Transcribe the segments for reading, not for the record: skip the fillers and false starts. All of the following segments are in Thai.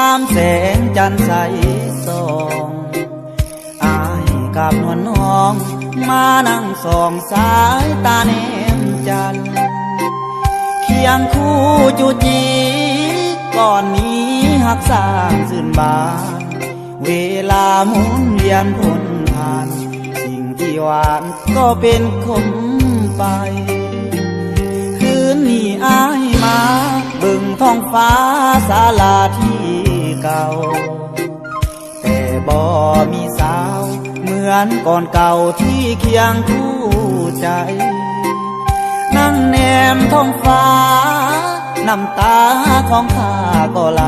ามแสงจันทร์ใสส่องอายกับนวลน้องมานั่งส่องสายตาแนมจันทร์เคียงคู่จูจีก่อนนี้หักสร้างสื่นบานเวลาหมุนเวียนพ้นผ่านสิ่งที่หวานก็เป็นคมไปคืนนี้อายมาเบิ่งท้องฟ้าศาลาที่เก่าแต่บ่มีสาวเหมือนก่อนเก่าที่เคียงคู่ใจนั่งแนมท้องฟ้าน้ำตาของข้าก็ไหล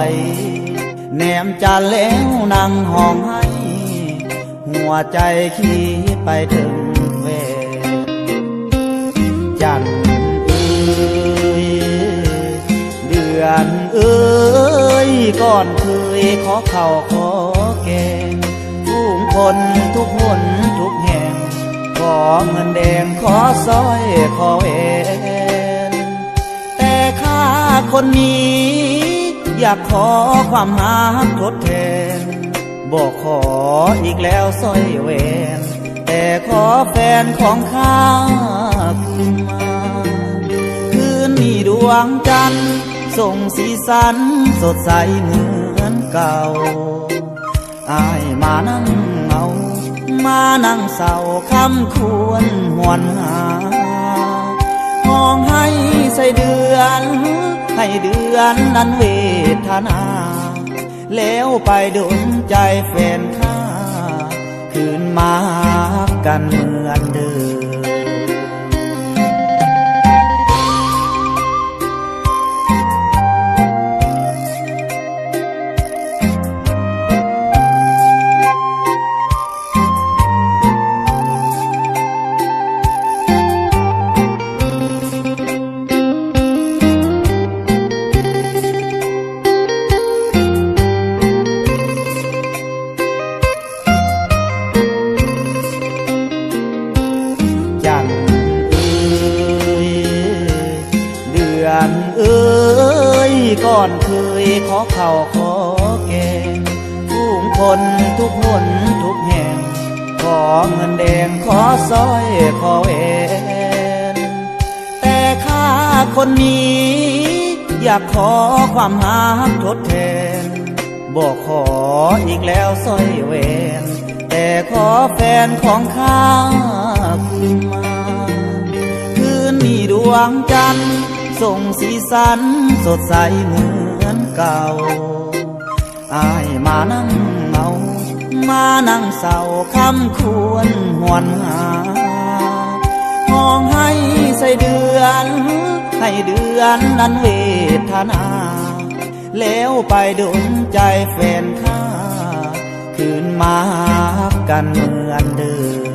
แนมจันแล้วนั่งห้องให้หัวใจคิดไปถึงเวจันเอ้ยเดือนเอ้ยก่อนเคยขอข้าวขอแกงผู้คนทุกหนทุกแห่งขอเงินแดงขอสร้อยขอแหวนแต่ข้าคนนี้อยากขอความหักทดแทนบอกขออีกแล้วสร้อยแหวนแต่ขอแฟนของข้าคืนมาคืนนี้ดวงจันทร์ส่งสีสันสดใสเหมือนเก่าอายมานั่งเงามานั่งเศร้าคำควรหวนหาห้องให้ใส่เดือนให้เดือนนั้นเวทนาแล้วไปดลใจแฟนข้าคืนมากันเหมือนเดิมเอ้ยก่อนเคยขอข้าวขอแกงผู้คนทุกหนทุกแห่งขอเงินแดงขอสร้อยขอแหวนแต่ข้าคนนี้อยากขอความหักทดแทนบอกขออีกแล้วสร้อยแหวนแต่ขอแฟนของข้าคืนมาคืนนี้ดวงจันทร์ส่งสีสันสดใสเหมือนเก่าอายมานั่งเงามานั่งเศร้าคำควรหวนหาห้องให้ใส่เดือนให้เดือนนั้นเวทนาแล้วไปดลใจแฟนข้าคืนมากันเหมือนเดิม